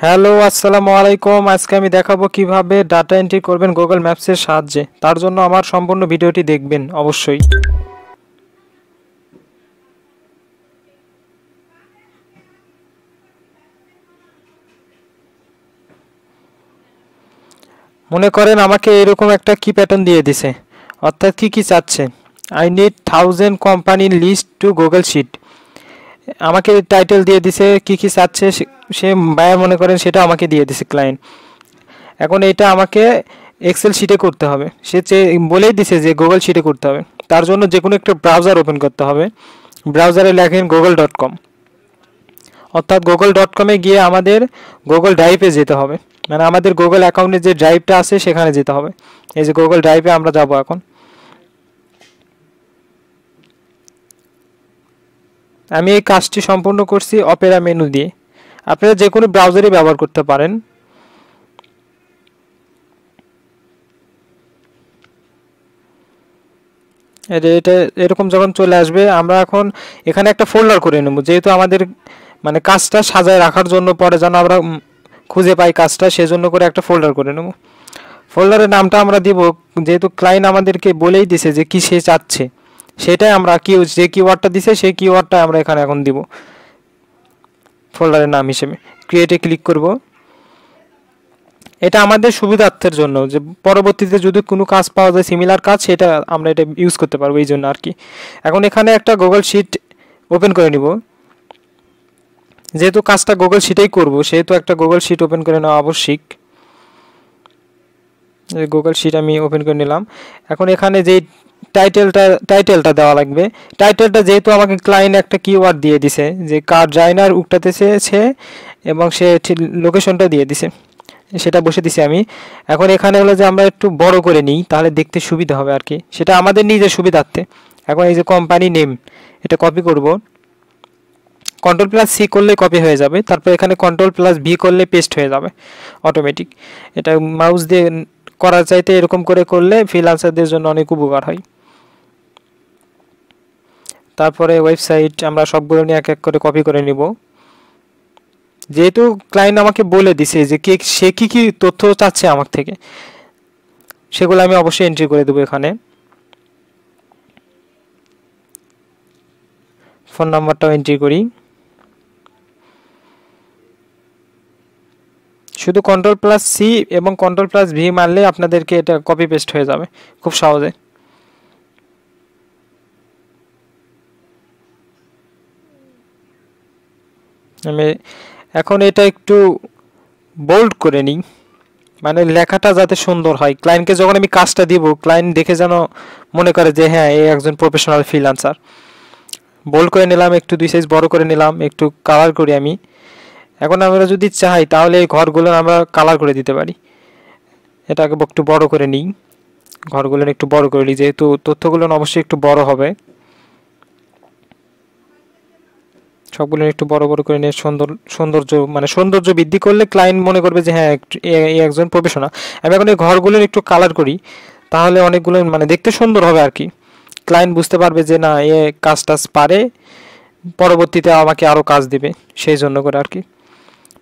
Hello, আসসালামু আলাইকুম। আজকে আমি দেখাবো কিভাবে ডাটা এন্ট্রি করবেন গুগল ম্যাপসের সাহায্যে। তার জন্য আমার সম্পূর্ণ ভিডিওটি দেখবেন অবশ্যই। মনে করেন আমাকে এরকম একটা কি প্যাটার্ন দিয়ে দিছে, অর্থাৎ কি কি চাচ্ছে। I need 1000 company list to Google sheet. আমাকে টাইটেল দিয়ে দিছে, কি কি চাচ্ছে সে বায়ার মনে করেন সেটা আমাকে দিয়ে দিছে ক্লায়েন্ট। এখন এটা আমাকে এক্সেল শিটে করতে হবে। সে বলেই দিছে যে গুগল শিটে করতে হবে। তার জন্য যে কোনো একটা ব্রাউজার ওপেন করতে হবে। ব্রাউজারে লেখেন google.com, অর্থাৎ google.com-এ গিয়ে আমাদের গুগল ড্রাইভে যেতে হবে। মানে আমাদের গুগল অ্যাকাউন্টে যে ড্রাইভটা আছে সেখানে যেতে হবে। এই যে গুগল ড্রাইভে আমরা যাব এখন। আমি এই কাজটি সম্পূর্ণ করছি অপেরা মেনু দিয়ে। আপনারা যে কোনো ব্রাউজারই ব্যবহার করতে পারেন। এটা এরকম যখন চলে আসবে, আমরা এখন এখানে একটা ফোল্ডার করে নেব, যেহেতু আমাদের মানে কাজটা সাজায় রাখার জন্য, পরে যেন আমরা খুঁজে পাই কাজটা, সেজন্য করে একটা ফোল্ডার করে নেব। ফোল্ডারের নামটা আমরা দিব, যেহেতু ক্লায়েন্ট আমাদেরকে বলেই দিছে যে কি সে চাচ্ছে, সেটাই আমরা যে কিওয়ার্ডটা দিছে সেই কিওয়ার্ডটা আমরা এখানে এখন দিব ফোল্ডারের নাম হিসেবে। ক্রিয়েটে ক্লিক করব। এটা আমাদের সুবিধার্থের জন্য, যে পরবর্তীতে যদি কোনো কাজ পাওয়া যায় সিমিলার কাজ, সেটা আমরা এটা ইউজ করতে পারবো, এই জন্য আর কি। এখন এখানে একটা গুগল শিট ওপেন করে নিব। যেহেতু কাজটা গুগল শিটেই করব, সেহেতু একটা গুগল শিট ওপেন করে নেওয়া আবশ্যিক। গুগল শিট আমি ওপেন করে নিলাম। এখন এখানে যেই টাইটেলটা দেওয়া লাগবে, টাইটেলটা যেহেতু আমাকে ক্লায়েন্ট একটা কিওয়ার্ড দিয়ে দিছে যে কার জাইনার উঠতে চেয়েছে এবং সে লোকেশনটা দিয়ে দিছে, সেটা বসে দিছি আমি। এখন এখানে হলো যে আমরা একটু বড় করে নিই, তাহলে দেখতে সুবিধা হবে আর কি, সেটা আমাদের নিজের সুবিধার্থে। এখন এই যে কোম্পানি নেম, এটা কপি করব। Ctrl+C করলে কপি হয়ে যাবে, তারপর এখানে Ctrl+V করলে পেস্ট হয়ে যাবে অটোমেটিক। এটা মাউস দিয়ে করার চাইতে এরকম করে করলে ফ্রিল্যান্সারদের জন্য অনেক উপকার হয়। তারপরে ওয়েবসাইট আমরা সবগুলো নিয়ে এক এক করে কপি করে নিব। যেহেতু ক্লায়েন্ট আমাকে বলে দিছে যে সে কি কি তথ্য চাচ্ছে আমার থেকে, সেগুলো আমি অবশ্যই এন্ট্রি করে দেবো এখানে। ফোন নাম্বারটাও এন্ট্রি করি। শুধু Ctrl+C এবং Ctrl+V মারলে আপনাদেরকে এটা কপি পেস্ট হয়ে যাবে খুব সহজে। আমি এখন এটা একটু বোল্ড করে নিই, মানে লেখাটা যাতে সুন্দর হয়। ক্লায়েন্টকে যখন আমি কাজটা দিব, ক্লায়েন্ট দেখে যেন মনে করে যে হ্যাঁ, এই একজন প্রফেশনাল ফ্রিল্যান্সার। বোল্ড করে নিলাম, একটু 2 সাইজ বড় করে নিলাম, একটু কালার করি আমি। এখন আমরা যদি চাই তাহলে এই ঘরগুলো আমরা কালার করে দিতে পারি। এটাকে একটু বড় করে নিই, ঘরগুলো একটু বড় করে নিই, যেহেতু তথ্যগুলো অবশ্যই একটু বড় হবে। সবগুলো একটু বড় বড় করে নিয়ে সৌন্দর্য বৃদ্ধি করলে ক্লায়েন্ট মনে করবে যে হ্যাঁ, এই একজন প্রফেশনাল। আমি এখন এই ঘরগুলো একটু কালার করি, তাহলে অনেকগুলো মানে দেখতে সুন্দর হবে আর কি। ক্লায়েন্ট বুঝতে পারবে যে না, এ কাজ টাজ পারে, পরবর্তীতে আমাকে আরও কাজ দিবে, সেই জন্য করে আর কি।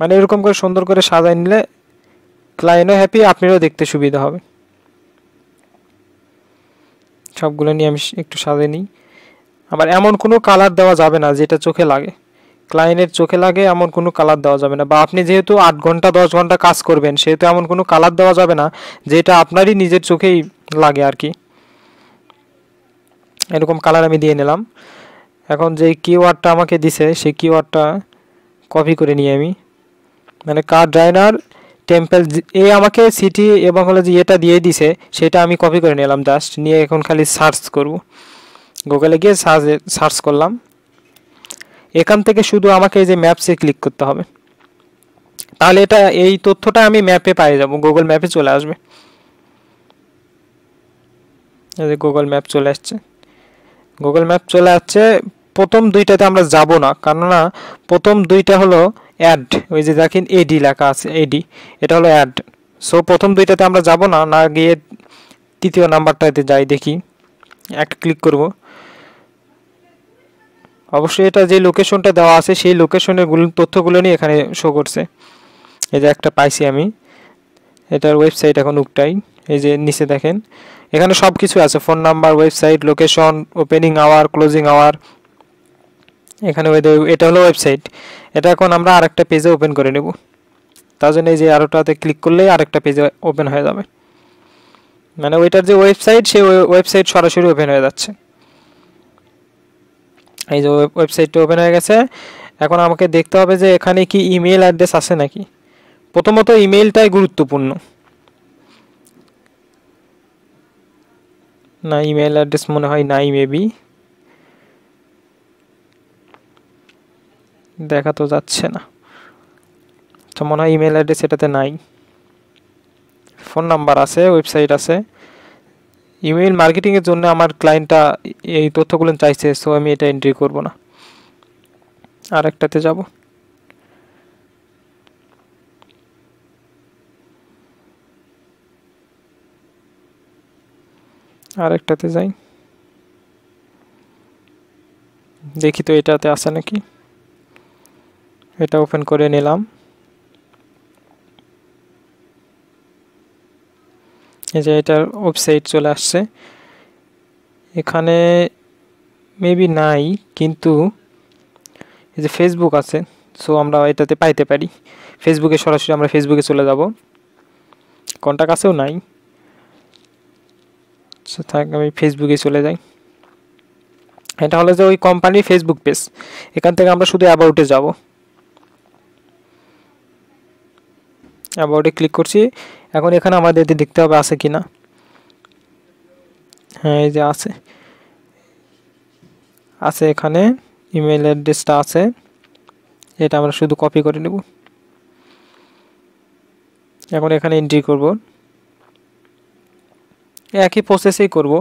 মানে এরকম করে সুন্দর করে সাজাই নিলে ক্লায়েন্টও হ্যাপি, আপনারও দেখতে সুবিধা হবে। সবগুলো নিয়ে আমি একটু সাজিয়ে নিই। আবার এমন কোনো কালার দেওয়া যাবে না যেটা চোখে লাগে, ক্লায়েন্টের চোখে লাগে এমন কোনো কালার দেওয়া যাবে না। বা আপনি যেহেতু 8 ঘন্টা 10 ঘন্টা কাজ করবেন, সেহেতু এমন কোনো কালার দেওয়া যাবে না যেটা আপনারই নিজের চোখেই লাগে আর কি। এরকম কালার আমি দিয়ে নিলাম। এখন যে কিওয়ার্ডটা আমাকে দিছে সেই কিওয়ার্ডটা কপি করে নিয়ে আমি, মানে কার ড্রাইনার টেম্পল, আমাকে সিটি এবং হলো যে এটা দিয়ে দিছে, সেটা আমি কপি করে নিলাম জাস্ট নিয়ে। এখন খালি সার্চ করব, গুগলে গিয়ে সার্চ করলাম। এখান থেকে শুধু আমাকে এই যে ম্যাপসে ক্লিক করতে হবে, তাহলে এই তথ্যটা আমি ম্যাপে পেয়ে যাব, গুগল ম্যাপে চলে আসবে। এই যে গুগল ম্যাপ চলে আসছে। প্রথম দুইটাতে আমরা যাব না, কেননা প্রথম দুইটা হলো অ্যাড, ওই যে দেখেন এডি লেখা আছে, এডি, এটা হলো অ্যাড। সো প্রথম দুইটাতে আমরা যাব না গিয়ে তৃতীয় নাম্বারটাতে যাই, দেখি একটা ক্লিক করব। অবশ্যই এটা যে লোকেশনটা দেওয়া আছে সেই লোকেশনের তথ্যগুলো নিয়ে এখানে শো করছে। এই যে একটা পাইছি আমি, এটার ওয়েবসাইট এখন উকটাই। এই যে নিচে দেখেন এখানে সব কিছু আছে, phone number, website, location, opening hour, closing hour. এখানে এটা হলো ওয়েবসাইট। এটা এখন আমরা আরেকটা পেজে ওপেন করে নেব। তার জন্য এই যে আরোটাতে ক্লিক করলেই আরেকটা পেজে ওপেন হয়ে যাবে, মানে ওইটার যে ওয়েবসাইট সেই ওয়েবসাইট সরাসরি ওপেন হয়ে যাচ্ছে। এই যে ওয়েবসাইটটা ওপেন হয়ে গেছে। এখন আমাকে দেখতে হবে যে এখানে কি ইমেল অ্যাড্রেস আছে নাকি। প্রথমত ইমেলটাই গুরুত্বপূর্ণ। না, ইমেল অ্যাড্রেস মনে হয় নাই, মেবি দেখা তো যাচ্ছে না, তো মনে হয় ইমেল অ্যাড্রেস এটাতে নাই। ফোন নাম্বার আছে, ওয়েবসাইট আছে। ইমেল মার্কেটিংয়ের জন্য আমার ক্লায়েন্টটা এই তথ্যগুলো চাইছে, সো আমি এটা এন্ট্রি করব না। আরেকটাতে যাব, আরেকটাতে যাই, দেখি তো এটাতে আছে নাকি। এটা ওপেন করে নিলাম। এই যে এটার ওয়েবসাইট চলে আসছে। এখানে মেবি নাই, কিন্তু এই যে ফেসবুক আছে, সো আমরা এটাতে পাইতে পারি। ফেসবুকে সরাসরি আমরা ফেসবুকে চলে যাব, কন্টাক্ট আছেও নাই, সো থাক আমি ফেসবুকে চলে যাই। এটা হলো যে ওই কোম্পানির ফেসবুক পেজ। এখান থেকে আমরা শুধু অ্যাবাউটে যাব, অ্যাবাউটে ক্লিক করছি। এখন এখানে আমাদের দেখতে হবে আছে কি না। হ্যাঁ, এই যে আছে, আছে এখানে ইমেল অ্যাড্রেসটা আছে। এটা আমরা শুধু কপি করে নেব। এখন এখানে এন্ট্রি করব, একই প্রসেসেই করব,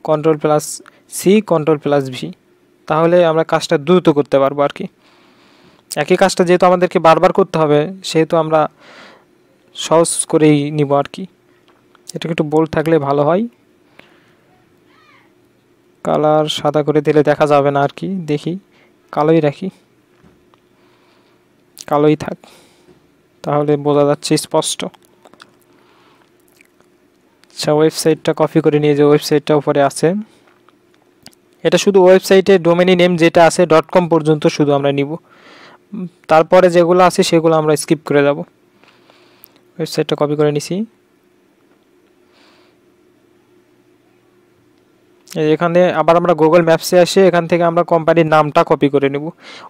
Ctrl+C Ctrl+V, তাহলে আমরা কাজটা দ্রুত করতে পারবো আর কি। একই কাজটা যেহেতু আমাদেরকে বারবার করতে হবে, সেহেতু আমরা সহজ করেই নিব আর কি। এটাকে একটু বোল্ড থাকলে ভালো হয়, কালার সাদা করে দিলে দেখা যাবে না আর কি। দেখি, কালোই রাখি, কালোই থাক, তাহলে বোঝা যাচ্ছে স্পষ্ট। আচ্ছা, ওয়েবসাইটটা কপি করে নিয়ে যে ওয়েবসাইটটা উপরে আছে, এটা শুধু ওয়েবসাইটে ডোমেইন নেম যেটা আছে .com পর্যন্ত শুধু আমরা নিব, তারপরে যেগুলো আছে সেগুলো আমরা স্কিপ করে যাব। ওয়েবসাইটটা কপি করে নিছি। এখানে আবার আমরা গুগল ম্যাপসে আসে এখান থেকে আমরা কোম্পানির নামটা কপি করে নেব।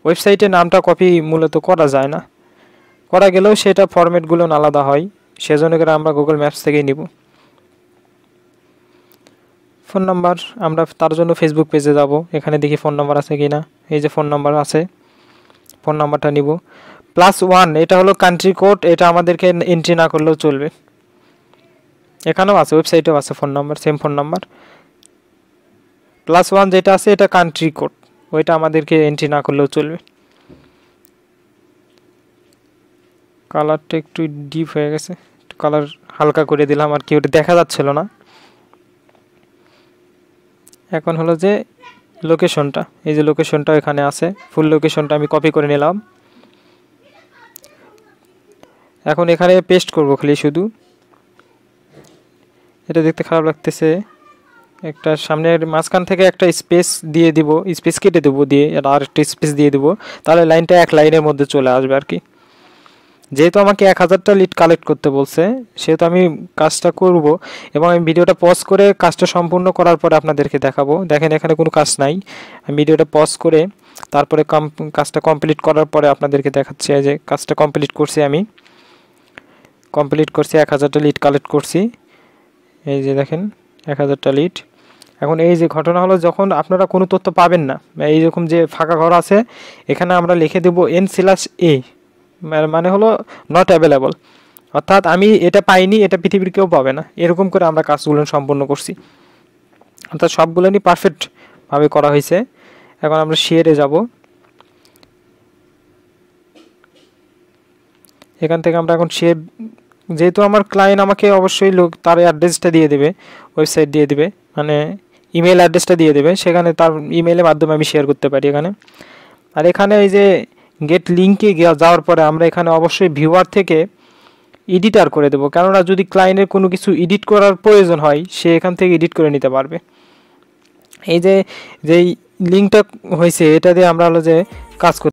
ওয়েবসাইটের নামটা কপি মূলত করা যায় না, করা গেলেও সেটা ফরম্যাটগুলো আলাদা হয়, সেজন্য করে আমরা গুগল ম্যাপস থেকেই নিব। ফোন নাম্বার, আমরা তার জন্য ফেসবুক পেজে যাব, এখানে দেখি ফোন নাম্বার আছে কি না। এই যে ফোন নাম্বার আছে, ফোন নাম্বারটা নিব। +1 এটা হলো কান্ট্রি কোড, এটা আমাদেরকে এন্ট্রি না করলেও চলবে। এখানেও আছে, ওয়েবসাইটেও আছে phone number, same phone number. +1 যেটা আছে এটা কান্ট্রি কোড, ওইটা আমাদেরকে এন্ট্রি না করলেও চলবে। কালারটা একটু ডিপ হয়ে গেছে, একটু কালার হালকা করে দিলাম আর কি, ওটা দেখা যাচ্ছিল না। এখন হলো যে লোকেশনটা, এই যে লোকেশনটা এখানে আছে, ফুল লোকেশনটা আমি কপি করে নিলাম। এখন এখানে পেস্ট করব খালি শুধু। এটা দেখতে খারাপ লাগতেছে, একটা সামনের মাঝখান থেকে একটা স্পেস দিয়ে দিব, স্পেস কেটে দেবো, দিয়ে আর একটা স্পেস দিয়ে দিব, তাহলে লাইনটা এক লাইনের মধ্যে চলে আসবে আর কি। যেহেতু আমাকে 1000টা লিড কালেক্ট করতে বলছে, সেহেতু আমি কাজটা করব এবং আমি ভিডিওটা পজ করে কাজটা সম্পূর্ণ করার পরে আপনাদেরকে দেখাবো। দেখেন এখানে কোনো কাজ নাই, আমি ভিডিওটা পজ করে তারপরে কাজটা কমপ্লিট করার পরে আপনাদেরকে দেখাচ্ছি। যে কাজটা কমপ্লিট করছি, আমি কমপ্লিট করছি, 1000টা লিড কালেক্ট করছি। এই যে দেখেন 1000টা লিড। এখন এই যে ঘটনা হলো, যখন আপনারা কোনো তথ্য পাবেন না, এইরকম যে ফাঁকা ঘর আছে, এখানে আমরা লিখে দেব N/A, মানে হলো নট অ্যাভেলেবল, অর্থাৎ আমি এটা পাইনি, এটা পৃথিবীর কেউ পাবে না, এরকম করে আমরা কাজগুলো সম্পন্ন করছি, অর্থাৎ সবগুলোই পারফেক্টভাবে করা হয়েছে। এখন আমরা শেয়ারে যাব, এখান থেকে আমরা এখন শেয়ার, যেহেতু আমার ক্লায়েন্ট আমাকে অবশ্যই তার অ্যাড্রেসটা দিয়ে দেবে, ওয়েবসাইট দিয়ে দেবে, মানে ইমেল অ্যাড্রেসটা দিয়ে দেবে, সেখানে তার ইমেলের মাধ্যমে আমি শেয়ার করতে পারি এখানে। আর এখানে এই যে গেট লিঙ্কে যাওয়ার পরে আমরা এখানে অবশ্যই ভিউয়ার থেকে এডিটার করে দেবো, কেননা যদি ক্লায়েন্টের কোনো কিছু এডিট করার প্রয়োজন হয় সে এখান থেকে এডিট করে নিতে পারবে। এই যে যেই লিঙ্কটা হয়েছে এটা দিয়ে আমরা হলো যে কাজ করতে